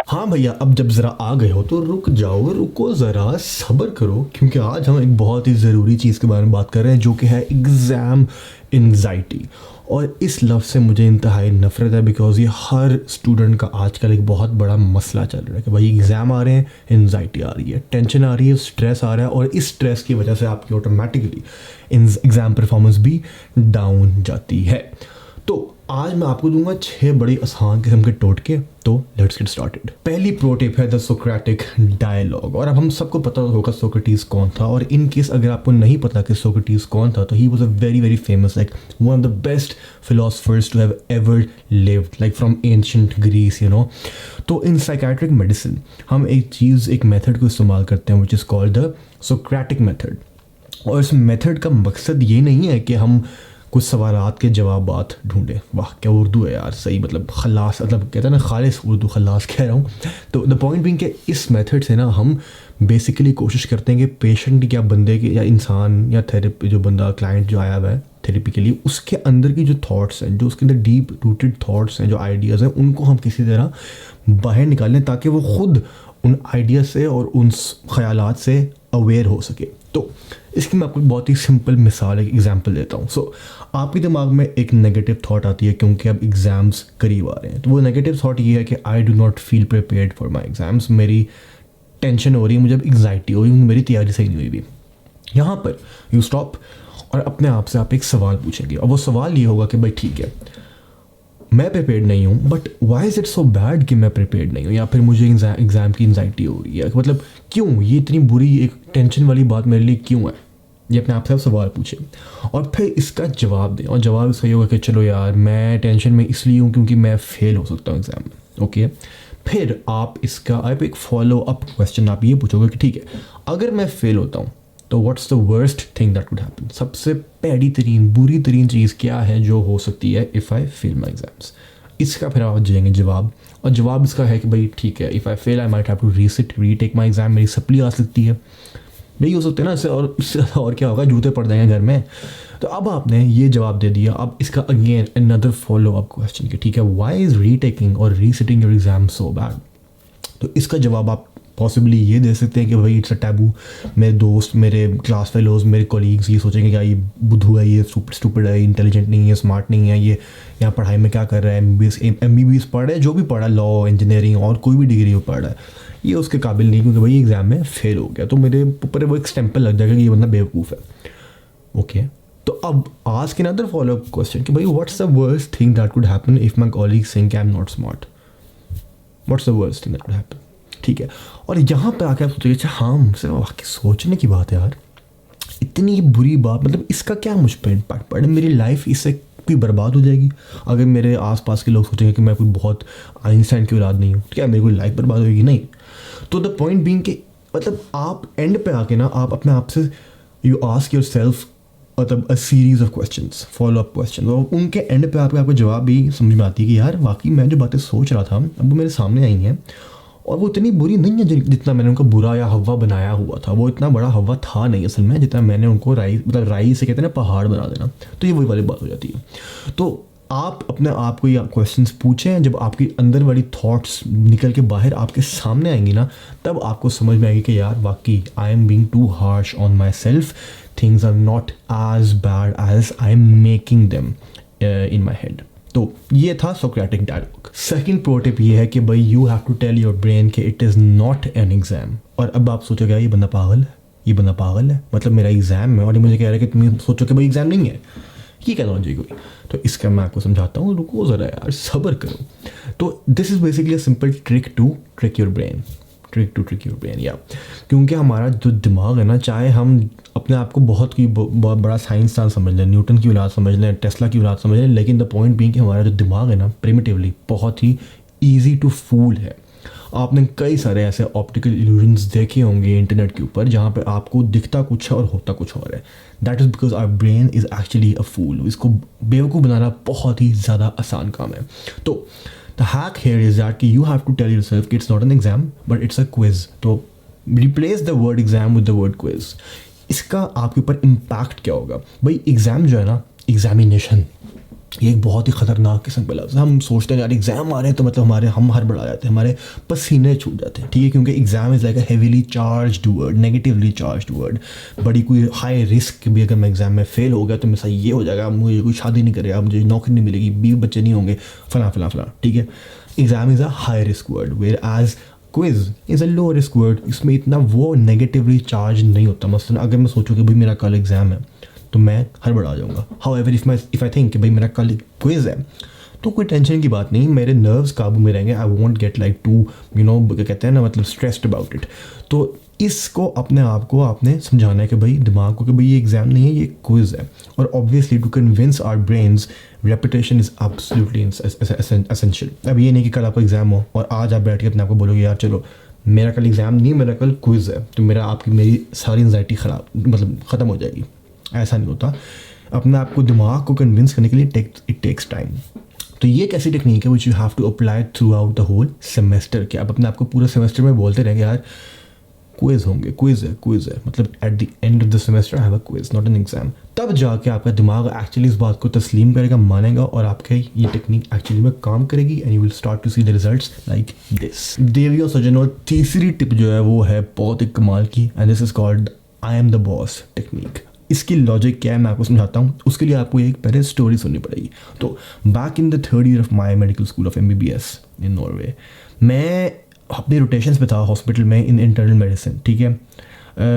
हाँ भैया, अब जब ज़रा आ गए हो तो रुक जाओ, रुको ज़रा, सब्र करो, क्योंकि आज हम एक बहुत ही ज़रूरी चीज़ के बारे में बात कर रहे हैं जो कि है एग्ज़ाम एंजाइटी। और इस लफ्ज़ से मुझे इंतहाई नफ़रत है, बिकॉज़ ये हर स्टूडेंट का आजकल एक बहुत बड़ा मसला चल रहा है कि भाई एग्ज़ाम आ रहे हैं, एंजाइटी आ रही है, टेंशन आ रही है, स्ट्रेस आ रहा है, और इस स्ट्रेस की वजह से आपकी ऑटोमेटिकली एग्ज़ाम परफॉर्मेंस भी डाउन जाती है। तो आज मैं आपको दूंगा 6 बड़ी आसान किस्म के टोटके। तो लेट्स गेट स्टार्टेड। पहली प्रो टिप है द सोक्रेटिक डायलॉग। और अब हम सबको पता होगा सोक्रेटिस कौन था, और इन केस अगर आपको नहीं पता कि सोक्रेटिस कौन था, तो he was a very very famous, like one of the best philosophers to have ever lived, like from ancient Greece, you know. तो इन साइकेट्रिक मेडिसिन हम एक मेथड को इस्तेमाल करते हैं which is called the Socratic method. और इस method का मकसद ये नहीं है कि हम कुछ सवालात के जवाबात ढूंढें। वाह क्या उर्दू है यार, सही, मतलब खल्लास, मतलब कहते हैं ना खालिस उर्दू, खल्लास कह रहा हूँ। तो द पॉइंट बिंग कि इस मेथड से ना हम बेसिकली कोशिश करते हैं कि पेशेंट या बंदे के या इंसान या थेरेपी, जो बंदा क्लाइंट जो आया हुआ है थेरेपी के लिए, उसके अंदर की जो थॉट्स हैं, जो उसके अंदर डीप रूटेड थॉट्स हैं, जो आइडियाज़ हैं, उनको हम किसी तरह बाहर निकालें ताकि वो खुद उन आइडिया से और उन ख्यालात से अवेयर हो सके। तो इसकी मैं आपको बहुत ही सिंपल मिसाल, एक एग्जांपल देता हूँ। सो आपके दिमाग में एक नेगेटिव थॉट आती है क्योंकि अब एग्ज़ाम्स करीब आ रहे हैं। तो वो नेगेटिव थॉट ये है कि I do not feel prepared for my exams, मेरी टेंशन हो रही है, मुझे अब एग्जाइटी हो रही है, मेरी तैयारी सही नहीं हुई भी। यहाँ पर यू स्टॉप और अपने आप से आप एक सवाल पूछेंगे, और वो सवाल ये होगा कि भाई ठीक है, मैं प्रिपेयर्ड नहीं हूँ, but why is it so bad कि मैं प्रिपेयर्ड नहीं हूँ, या फिर मुझे एग्ज़ाम की एंजाइटी हो रही है, मतलब क्यों ये इतनी बुरी एक टेंशन वाली बात मेरे लिए क्यों है। ये अपने आप से आप सवाल पूछें और फिर इसका जवाब दें। और जवाब इसका ये होगा कि चलो यार, मैं टेंशन में इसलिए हूँ क्योंकि मैं फ़ेल हो सकता हूँ एग्ज़ाम में। ओके, फिर आप एक फॉलो अप क्वेश्चन आप ये पूछोगे कि ठीक है, अगर मैं फ़ेल होता हूँ तो what's the worst thing that would happen, सबसे पैड़ी तरीन बुरी तरीन चीज़ क्या है जो हो सकती है if I fail my exams. इसका फिर आप जाएंगे जवाब, और जवाब इसका है कि भाई ठीक है, if I fail I might have to retake my exam, मेरी सप्ली आ सकती है, यही हो सकते हैं ना इससे, और इससे और क्या होगा, जूते पड़ जाएंगे घर में। तो अब आपने ये जवाब दे दिया, अब इसका again another follow up question कि ठीक है, व्हाई इज़ रीटेकिंग और रीसिटिंग योर एग्जाम सो बैड। तो इसका जवाब आप पॉसिबली ये दे सकते हैं कि भाई इट्स अ टैबू, मेरे दोस्त, मेरे क्लास फेलोज, मेरे कॉलीग्स ये सोचेंगे कि ये बुद्धू है, ये स्टूपिड है, इंटेलिजेंट नहीं है, स्मार्ट नहीं है, ये यहाँ पढ़ाई में क्या कर रहा है, एम बी बी एस पढ़ रहा है, जो भी पढ़ा, लॉ, इंजीनियरिंग और कोई भी डिग्री वो पढ़ रहा है, ये उसके काबिल नहीं, क्योंकि भाई एग्ज़ाम में फ़ेल हो गया, तो मेरे ऊपर वो एक स्टैंपल लग जाएगा कि ये बंदा बेवकूफ़ है। ओके, तो अब ask another follow up question कि भाई what's the worst thing that could happen if my colleague think I am not smart, what's the worst thing that could happen. ठीक है, और यहाँ पे आके आप सोचेंगे अच्छा हाँ, मुझसे वाकई सोचने की बात है यार, इतनी बुरी बात, मतलब इसका क्या मुझ पर इम्पैक्ट पड़े, मेरी लाइफ इससे कोई बर्बाद हो जाएगी। अगर मेरे आसपास के लोग सोचेंगे कि मैं कोई बहुत आइंस्टाइन की औलाद नहीं हूँ, तो क्या मेरी कोई लाइफ बर्बाद होगी? नहीं। तो द पॉइंट बीइंग कि मतलब आप एंड पे आके ना आप अपने आप से यू आस्क योर सेल्फ, मतलब a series of questions, follow up question, और उनके एंड पे आपको जवाब भी समझ में आती है कि यार वाकई मैं जो बातें सोच रहा था अब वो मेरे सामने आई हैं, और वो इतनी बुरी नहीं है जितना मैंने उनको बुरा या हवा बनाया हुआ था। वो इतना बड़ा हवा था नहीं असल में, जितना मैंने उनको राई से कहते हैं ना पहाड़ बना देना। तो ये वही वाली बात हो जाती है। तो आप अपने आप को ये क्वेश्चंस पूछें, जब आपकी अंदर वाली थॉट्स निकल के बाहर आपके सामने आएंगी ना, तब आपको समझ में आएगी कि यार वाकई I am being too harsh on myself, things are not as bad as I am making them in my head. तो ये था Socratic dialogue. Second pro tip ये है कि भाई you have to tell your brain कि it is not an exam. और अब आप सोचोगे ये बंदा पागल है, ये बंदा पागल है, मतलब मेरा एग्ज़ाम है और ये मुझे कह रहा है कि तुम सोचो कि भाई एग्ज़ाम नहीं है, ये क्या लॉजिक हुई? तो इसका मैं आपको समझाता हूँ, रुको ज़रा यार, सब्र करो। तो this is basically a simple trick to trick your brain, या क्योंकि हमारा जो दिमाग है ना, चाहे हम अपने आप को बहुत बड़ा साइंसदान समझ लें, न्यूटन की औलाद समझ लें, टेस्ला की औलाद समझ लें, लेकिन द पॉइंट बीइंग कि हमारा जो दिमाग है ना, प्रिमिटिवली बहुत ही ईजी टू फूल है। आपने कई सारे ऐसे ऑप्टिकल इल्यूजन्स देखे होंगे इंटरनेट के ऊपर जहाँ पे आपको दिखता कुछ है और होता कुछ और है। That is because our brain is actually a fool. इसको बेवकूफ़ बनाना बहुत ही ज़्यादा आसान काम है। तो the hack here is that you have to tell yourself कि it's not an exam but it's a quiz. तो replace the word exam with the word quiz. इसका आपके ऊपर इम्पैक्ट क्या होगा? भाई एग्ज़ाम जो है ना, एग्जामिनेशन, ये एक बहुत ही ख़तरनाक किस्म का लफ्ज़ है। हम सोचते हैं यार एग्ज़ाम आ रहे हैं तो मतलब हम हड़बड़ा जाते हैं, हमारे पसीने छूट जाते हैं, ठीक है, क्योंकि exam is like a heavily charged word, negatively charged word. बड़ी कोई हाई रिस्क भी अगर मैं एग्ज़ाम में फ़ेल हो गया तो मेरे साथ ये हो जाएगा, मुझे कोई शादी नहीं करेगा, मुझे नौकरी नहीं मिलेगी, बीवी बच्चे नहीं होंगे, फला फला फला, ठीक है। Exam is a high risk word, whereas quiz is a low risk word. इसमें इतना वो नेगेटिवली चार्ज नहीं होता। मसलन अगर मैं सोचूँ कि भाई मेरा कल एग्ज़ाम है तो मैं हड़बड़ा जाऊँगा। हाउएवर इफ़ आई थिंक कि भाई मेरा कल क्विज़ है तो कोई टेंशन की बात नहीं, मेरे नर्व्स काबू में रहेंगे, I won't get like to कहते हैं ना मतलब स्ट्रेस्ड अबाउट इट। तो इसको अपने आप को आपने समझाना है कि भाई दिमाग को कि भाई ये एग्ज़ाम नहीं है, ये क्विज़ है। और obviously to convince our brains repetition is absolutely essential. अब ये नहीं कि कल आपका एग्ज़ाम हो और आज आप बैठ के अपने आप को बोलोगे यार चलो मेरा कल एग्ज़ाम नहीं, मेरा कल क्विज़ है, तो मेरी सारी एंजाइटी ख़राब मतलब ख़त्म हो जाएगी। ऐसा नहीं होता। अपने आप को दिमाग को कन्विंस करने के लिए इट टेक्स टाइम। तो ये एक ऐसी टेक्निक है which you have to apply throughout the whole semester. कि आप अपने आप को पूरे सेमेस्टर में बोलते रहेंगे यार क्विज़ होंगे, क्विज़ है, मतलब at the end of the semester I have a quiz not an exam. तब जाके आपका दिमाग एक्चुअली इस बात को तस्लीम करेगा, मानेगा और आपके ये टेक्निक एक्चुअली में काम करेगी and you will start to see the results like this. देवियों सज्जनों, तीसरी टिप जो है वो है बहुत ही कमाल की, and this is called I am the boss technique. इसकी लॉजिक क्या है मैं आपको समझाता हूँ। उसके लिए आपको एक पहले स्टोरी सुननी पड़ेगी। तो back in the third year of my medical school of MBBS in Norway, मैं अपने रोटेशंस पे था हॉस्पिटल में इन इंटरनल मेडिसिन, ठीक है।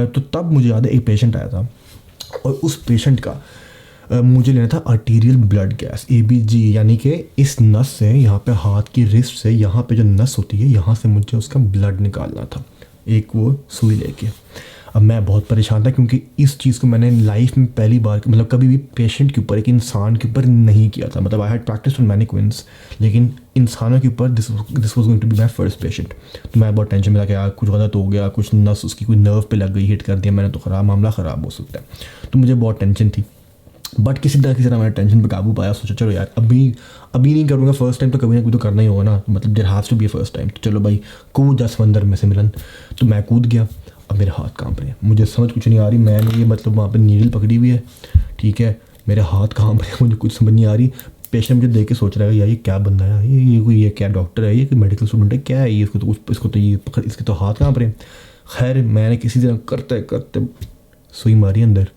तो तब मुझे याद है एक पेशेंट आया था और उस पेशेंट का मुझे लेना था आर्टीरियल ब्लड गैस ABG, यानी कि इस नस से यहाँ पे हाथ की रिस्ट से यहाँ पे जो नस होती है यहाँ से मुझे उसका ब्लड निकालना था, एक वो सुई लेके। अब मैं बहुत परेशान था क्योंकि इस चीज़ को मैंने लाइफ में पहली बार मतलब कभी भी पेशेंट के ऊपर, एक इंसान के ऊपर नहीं किया था। मतलब I had practice on mannequins, लेकिन इंसानों के ऊपर this was going to be my first patient. तो मैं बहुत टेंशन में था कि यार कुछ गलत हो गया, कुछ नस उसकी कोई नर्व पे लग गई, हिट कर दिया मैंने तो मामला ख़राब हो सकता है। तो मुझे बहुत टेंशन थी, बट किसी तरह मैंने टेंशन पे काबू पाया। सोचा चलो यार अभी नहीं करूँगा, फर्स्ट टाइम तो कभी ना कभी तो करना ही होगा ना, मतलब there has to be first time. तो चलो भाई कूद जा समंदर में सिमरन। तो मैं कूद गया। अब मेरे हाथ कांप रहे हैं, मुझे समझ कुछ नहीं आ रही। मैंने ये मतलब वहाँ पे नीडल पकड़ी हुई है, ठीक है, मेरे हाथ कांप रहे हैं, मुझे कुछ समझ नहीं आ रही। पेशेंट मुझे देख के सोच रहा है यार ये क्या बंदा है, ये क्या डॉक्टर है, ये कि मेडिकल स्टूडेंट है, क्या है ये, इसको तो ये पकड़, इसके तो हाथ कांप रहे हैं। खैर मैंने किसी तरह करते सुई मारी अंदर,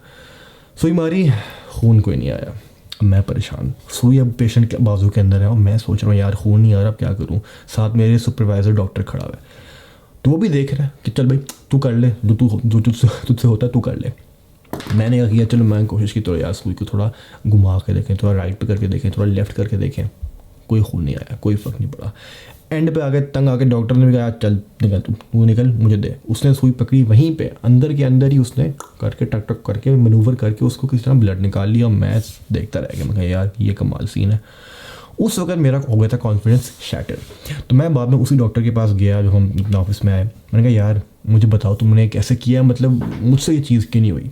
सुई मारी, खून कोई नहीं आया। अब मैं परेशान, सुई अब पेशेंट के बाजू के अंदर है और मैं सोच रहा हूँ यार खून नहीं आ रहा, अब क्या करूँ। साथ मेरे सुपरवाइज़र डॉक्टर खड़ा हुआ है, तो वो भी देख रहा है कि चल भाई तू कर ले, जो तुझसे होता है तू कर ले। मैंने क्या किया, चलो मैं कोशिश की तो यार सुई को थोड़ा घुमा के देखें, थोड़ा राइट पे करके देखें, थोड़ा लेफ्ट करके देखें, कोई खून नहीं आया, कोई फ़र्क नहीं पड़ा। एंड पे आगे तंग आके डॉक्टर ने भी कहा चल निकल, तू निकल मुझे दे। उसने सुई पकड़ी, वहीं पे अंदर के अंदर ही उसने करके टक टक करके मैनूवर करके उसको किसी तरह ब्लड निकाल लिया। मैं देखता रह गया, मैं कहा यार ये कमाल सीन है। उस वक्त मेरा हो गया था कॉन्फिडेंस शैटर। तो मैं बाद में उसी डॉक्टर के पास गया जो हम अपने ऑफिस में आए। मैंने कहा यार मुझे बताओ तुमने कैसे किया, मतलब मुझसे ये चीज़ क्यों नहीं हुई।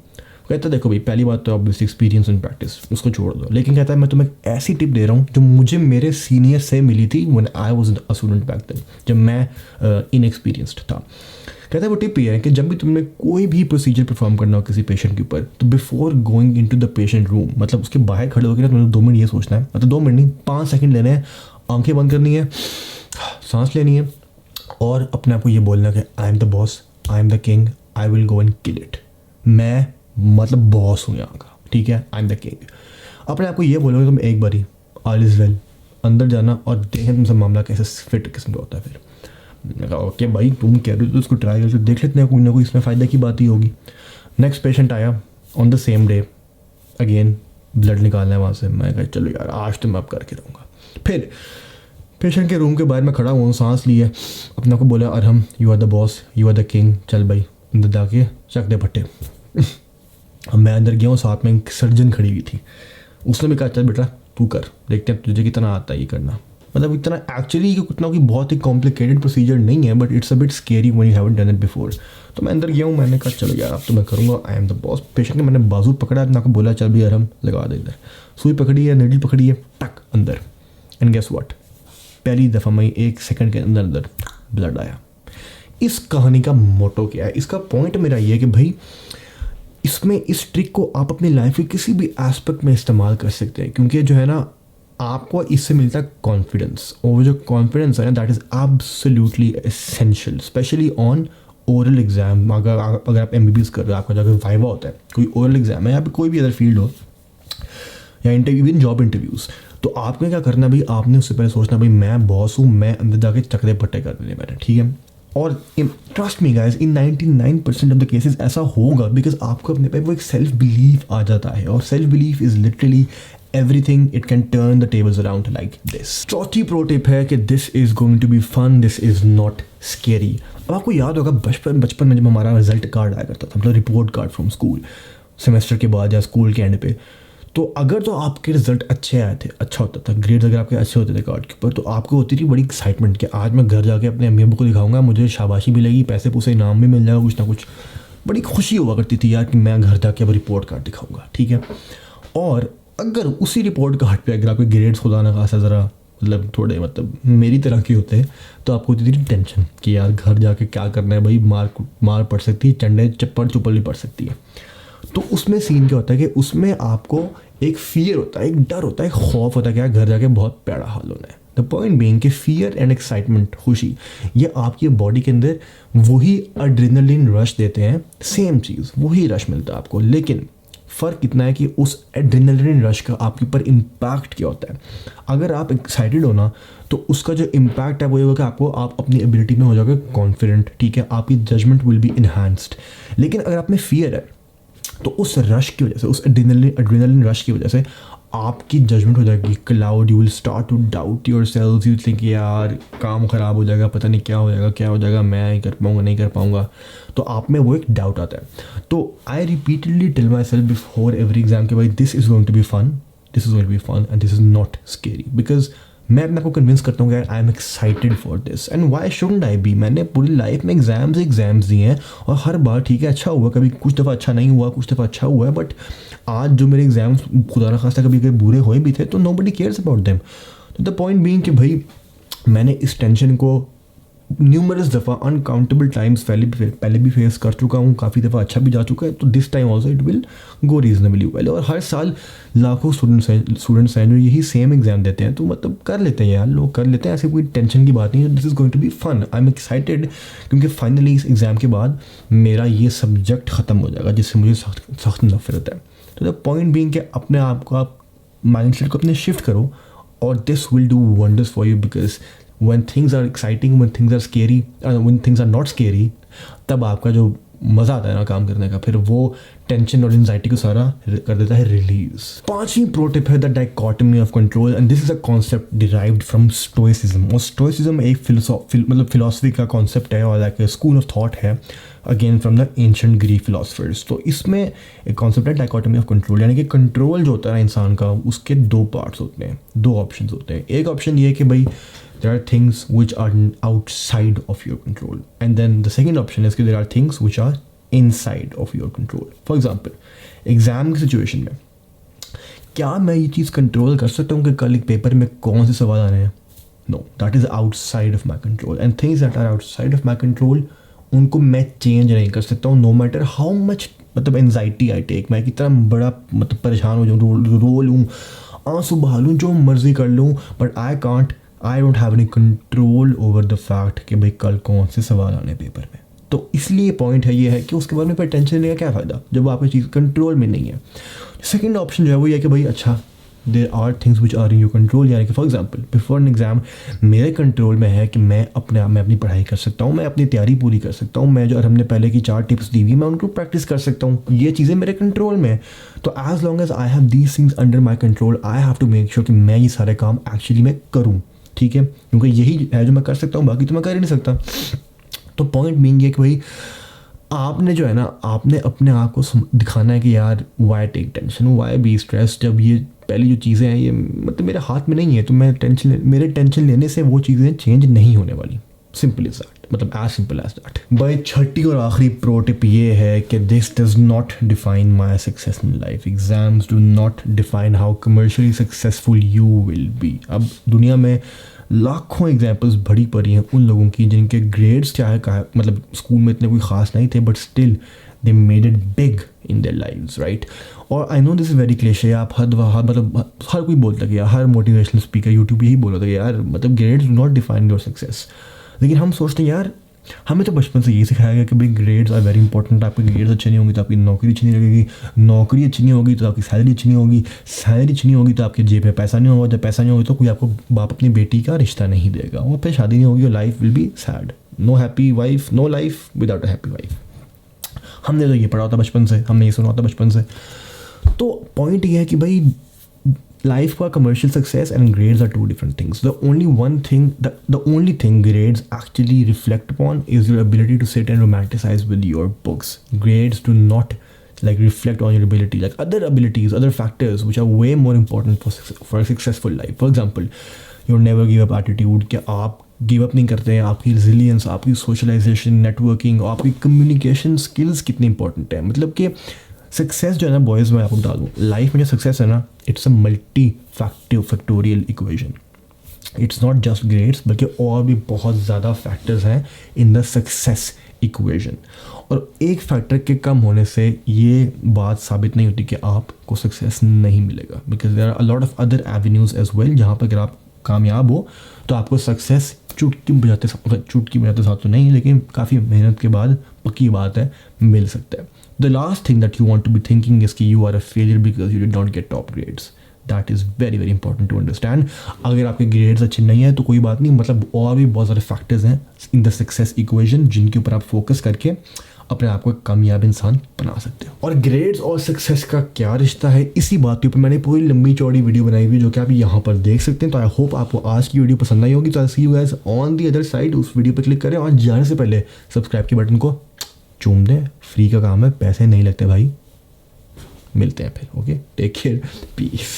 कहता देखो भाई पहली बात तो ऑब्वियसली एक्सपीरियंस एंड प्रैक्टिस, उसको छोड़ दो, लेकिन कहता है मैं तुम्हें ऐसी टिप दे रहा हूँ जो मुझे मेरे सीनियर से मिली थी when I was a student back then, जब मैं इनएक्सपीरियंस्ड था। कहता है वो टिप ये है कि जब भी तुमने कोई भी प्रोसीजर परफॉर्म करना हो किसी पेशेंट के ऊपर, तो before going into the patient room, मतलब उसके बाहर खड़े होकर ना तुमने 2 मिनट ये सोचना है, मतलब 2 मिनट नहीं 5 सेकंड लेने हैं, आंखें बंद करनी है, सांस लेनी है और अपने आप को ये बोलना कि I am the boss, I am the king, I will go and kill it. मैं मतलब बॉस हूँ यहाँ का, ठीक है, आई एम द किंग। अपने आप को ये बोलोगे तुम एक बारी, ऑल इज़ वेल, अंदर जाना और देखें तुमसे मामला कैसे फिट किस्म का होता है। फिर मैंने कहा ओके भाई तुम कह रहे हो तो इसको ट्राई करके देख लेते हैं, कोई ना कोई इसमें फ़ायदा की बात ही होगी। नेक्स्ट पेशेंट आया on the same day, again blood निकालना है वहाँ से। मैं कहा चलो यार आज तो मैं अब करके रहूँगा। फिर पेशेंट के रूम के बाहर मैं खड़ा हुआ, सांस लिए, अपने को बोला Arham you are the boss, you are the king, चल भाई अंदर जाके चक दे पट्टे। अब मैं अंदर गया हूँ, साथ में एक सर्जन खड़ी हुई थी, उसने भी कहा चल बेटा तू कर, देखते हैं तुझे कितना आता है ये करना। मतलब इतना एक्चुअली कितना की बहुत ही कॉम्प्लिकेटेड प्रोसीजर नहीं है, but it's a bit scary when you haven't done it before. तो मैं अंदर गया हूँ, मैंने कहा चलो यार अब तो मैं करूँगा, I am the boss. Patient ने मैंने बाजू पकड़ा, ना को बोला चल भी अरहम लगा दे इधर, सुई पकड़ी है, नीडल पकड़ी है, टक अंदर। एंड गेस व्हाट, पहली दफ़ा मैं 1 सेकंड के अंदर ब्लड आया। इस कहानी का मोटो क्या है, इसका पॉइंट मेरा ये है कि भाई इसमें इस ट्रिक को आप अपनी लाइफ के किसी भी एस्पेक्ट में इस्तेमाल कर सकते हैं, क्योंकि जो है ना आपको इससे मिलता है कॉन्फिडेंस, और वो जो कॉन्फिडेंस है ना that is absolutely essential, specially on oral exam. अगर आप MBBS कर रहे हो, आपका जब वाइवा होता है, कोई ओरल एग्जाम है या फिर कोई भी अदर फील्ड हो या इंटरव्यू, इवन जॉब इंटरव्यूज़, तो आपने क्या करना भाई, आपने उससे पहले सोचना भाई मैं बॉस हूँ, मैं अंदर जाके चकरे पट्टे कर देने मैंने, ठीक है। और trust me guys, in 99% of the cases ऐसा होगा, बिकॉज आपको अपने पे वो एक सेल्फ बिलीफ आ जाता है, और self belief is literally everything. It can turn the tables around like this. चौथी प्रो टिप है कि this is going to be fun, this is not scary. अब आपको याद होगा बचपन में जब हमारा रिजल्ट कार्ड आया करता था, मतलब report card from school, semester के बाद या स्कूल के एंड पे, तो अगर तो आपके रिजल्ट अच्छे आए थे, अच्छा होता था, ग्रेड्स अगर आपके अच्छे होते थे कार्ड के ऊपर, तो आपको होती थी बड़ी एक्साइटमेंट कि आज मैं घर जाके अपने अम्मी अब्बू को दिखाऊंगा, मुझे शाबाशी मिलेगी, पैसे पूसे इनाम भी मिल जाएगा, कुछ ना कुछ। बड़ी खुशी हुआ करती थी यार कि मैं घर जाके अब रिपोर्ट कार्ड दिखाऊंगा, ठीक है। और अगर उसी रिपोर्ट कार्ड पे अगर आपके ग्रेड्स खुदा ना खासा ज़रा मतलब थोड़े मतलब मेरी तरह के होते हैं, तो आपको होती थी टेंशन कि यार घर जाके क्या करना है भाई, मार पड़ सकती है, चंडे चप्पल चुपल भी पड़ सकती है। तो उसमें सीन क्या होता है कि उसमें आपको एक फियर होता है, एक डर होता है, एक खौफ होता है कि यार घर जाके बहुत प्यारा हाल होना है। द पॉइंट बीइंग कि फियर एंड एक्साइटमेंट, खुशी, ये आपकी बॉडी के अंदर वही एड्रेनलिन रश देते हैं, सेम चीज़ वही रश मिलता है आपको, लेकिन फ़र्क इतना है कि उस एड्रेनलिन रश का आपके ऊपर इम्पैक्ट क्या होता है। अगर आप एक्साइटेड हो ना, तो उसका जो इम्पैक्ट है वो ये होगा कि आप अपनी एबिलिटी में हो जाओगे कॉन्फिडेंट, ठीक है, आपकी जजमेंट विल बी इन्हांस्ड। लेकिन अगर आप में फियर है, तो उस रश की वजह से, उस एड्रेनलिन रश की वजह से आपकी जजमेंट हो जाएगी cloud, you will start to doubt yourself, you think यार काम ख़राब हो जाएगा, पता नहीं क्या हो जाएगा, मैं कर पाऊँगा नहीं कर पाऊँगा, तो आप में वो एक डाउट आता है। तो I repeatedly tell myself before every exam कि भाई this is going to be fun, this is going to be fun and this is not scary, because मैं अपने को कन्विंस करता हूँ कि I am excited for this and why shouldn't I be. मैंने पूरी लाइफ में एग्जाम्स दिए हैं, और हर बार ठीक है अच्छा हुआ, कभी कुछ दफ़ा अच्छा नहीं हुआ, कुछ दफ़ा अच्छा हुआ है, बट आज जो मेरे एग्जाम्स खुदा ना खास्ता कभी कभी बुरे हुए भी थे, तो nobody cares about them. तो द पॉइंट बीइंग कि भाई मैंने इस टेंशन को न्यूमरस दफ़ा अनकाउंटेबल टाइम्स पहले भी फेस कर चुका हूँ, काफ़ी दफ़ा अच्छा भी जा चुका है, तो this time also it will go reasonably well. और हर साल लाखों स्टूडेंट्स हैं जो यही सेम एग्जाम देते हैं, तो मतलब कर लेते हैं यार, लोग कर लेते हैं, ऐसे कोई टेंशन की बात नहीं है। This is going to be fun, I am excited, क्योंकि फाइनली इस एग्ज़ाम के बाद मेरा ये सब्जेक्ट ख़त्म हो जाएगा जिससे मुझे सख्त नफरत है। तो द पॉइंट बीइंग कि अपने आप को, आप माइंड सेट को अपने शिफ्ट करो, और this will do wonders for you, because when things are exciting, when things are scary, when things are not scary, तब आपका जो मज़ा आता है ना काम करने का, फिर वो टेंशन और एंजाइटी को सारा कर देता है रिलीज। पांचवी प्रो टिप है the dichotomy of control, and this is a concept derived from stoicism. और स्टोइसिज्म एक फिलोसफी का कॉन्सेप्ट है, और लाइक स्कूल ऑफ थॉट है, again from the ancient Greek philosophers. तो इसमें एक कॉन्सेप्ट है डाइकोटमी ऑफ कंट्रोल, यानी कि कंट्रोल जो होता है ना इंसान का, उसके दो पार्ट्स होते हैं, दो ऑप्शन होते हैं। एक ऑप्शन ये है कि भाई there are things which are outside of your control, and then the second option is कि there are things which are inside of your control. For example, exam की सिचुएशन में क्या मैं ये चीज़ कंट्रोल कर सकता हूँ कि कल एक पेपर में कौन से सवाल आने हैं? No, that is outside of my control, and things that are outside of my control उनको मैं चेंज नहीं कर सकता हूँ, नो मैटर हाउ मच मतलब एनजाइटी आई टेक, मैं कितना बड़ा मतलब परेशान हो जाऊँ, रो लूँ, आंसू बहा लूँ, जो मर्जी कर लूँ, but I don't have any control over the fact कि भाई कल कौन से सवाल आने पेपर में। तो इसलिए पॉइंट है ये है कि उसके बारे में फिर टेंशन लेने का क्या फ़ायदा जब आपकी चीज़ कंट्रोल में नहीं है। सेकंड ऑप्शन जो है वो ये है कि भाई अच्छा there are things which are in your control, यानी कि for example before an exam मेरे कंट्रोल में है कि मैं अपने आप में अपनी पढ़ाई कर सकता हूँ, मैं अपनी तैयारी पूरी कर सकता हूँ, मैं जो हमने पहले की 4 टिप्स दी हुई मैं उनको प्रैक्टिस कर सकता हूँ, ये चीज़ें मेरे कंट्रोल में है। तो as long as I have these things under my control, I have to make sure कि मैं ये सारे काम एक्चुअली मैं करूँ, ठीक है, क्योंकि यही है जो मैं कर सकता हूँ, बाकी तो मैं कर ही नहीं सकता। तो पॉइंट बीइंग है कि भाई आपने जो है ना, आपने अपने आप को दिखाना है कि यार why take tension, why be stress, जब ये पहली जो चीज़ें हैं ये मतलब मेरे हाथ में नहीं है, तो मैं मेरे टेंशन लेने से वो चीज़ें चेंज नहीं होने वाली। सिंपल इज दैट, मतलब एज सिंपल एज दैट। भाई छठी और आखिरी प्रो टिप ये है कि this does not define my success in life, exams do not define how commercially successful you will be. अब दुनिया में लाखों एग्जाम्पल्स भरी पड़ी हैं उन लोगों की जिनके ग्रेड्स चाहे मतलब स्कूल में इतने कोई ख़ास नहीं थे, but still they made it big in their lives, right? और I know this is very cliche, आप मतलब हर कोई बोलता है, हर मोटिवेशनल स्पीकर यूट्यूब यही बोल रहा था कि यार मतलब grades do not define your success. लेकिन हम सोचते हैं यार हमें तो बचपन से यही सिखाया गया कि भाई ग्रेड्स आर वेरी इंपॉर्टेंट, आपके ग्रेड्स अच्छे नहीं होंगे तो आपकी नौकरी अच्छी नहीं लगेगी, नौकरी अच्छी नहीं होगी तो आपकी सैलरी अच्छी नहीं होगी, सैलरी अच्छी नहीं होगी तो आपके जेब में पैसा नहीं होगा, जब पैसा नहीं होगा तो कोई आपको बाप अपनी बेटी का रिश्ता नहीं देगा, और फिर शादी नहीं होगी और life will be sad. No happy wife, no life without a happy wife. हमने तो ये पढ़ा होता बचपन से, हमने ये सुना होता बचपन से। तो पॉइंट ये है कि भाई life for commercial success and grades are two different things. The only thing grades actually reflect upon is your ability to sit and romanticize with your books. Grades do not like reflect on your ability, like other abilities, other factors which are way more important for a successful life. For example, your never give up attitude, कि आप give up नहीं करते हैं, आपकी resilience, आपकी socialisation, networking, आपकी communication skills कितनी important है। मतलब कि सक्सेस जो है ना बॉयज़, मैं आपको बता दूँ, लाइफ में जो सक्सेस है ना, it's a multi factorial equation. It's not just grades, बल्कि और भी बहुत ज़्यादा फैक्टर्स हैं इन द सक्सेस इक्वेशन। और एक फैक्टर के कम होने से ये बात साबित नहीं होती कि आपको सक्सेस नहीं मिलेगा, because there are a lot of other avenues as well, जहाँ पर अगर आप कामयाब हो तो आपको सक्सेस चुटकी बजाते साथ तो नहीं, लेकिन काफ़ी मेहनत के बाद पक्की बात है मिल सकता है। The last thing that you want to be thinking is कि you are a failure because you did not get top grades. That is very very important to understand. अगर आपके ग्रेड्स अच्छे नहीं हैं तो कोई बात नहीं, मतलब और भी बहुत सारे फैक्टर्स हैं इन द सक्सेस इक्वेशन जिनके ऊपर आप फोकस करके अपने आप को एक कामयाब इंसान बना सकते हो। और ग्रेड्स और सक्सेस का क्या रिश्ता है, इसी बात के ऊपर मैंने पूरी लंबी चौड़ी वीडियो बनाई हुई जो कि आप यहाँ पर देख सकते हैं। तो आई होप आपको आज की वीडियो पसंद आई होगी। तो I see you guys on the other side. उस वीडियो पर क्लिक करें और जाने से पहले सब्सक्राइब के बटन को चूम दें, फ्री का काम है, पैसे नहीं लगते भाई। मिलते हैं फिर, ओके, टेक केयर, पीस।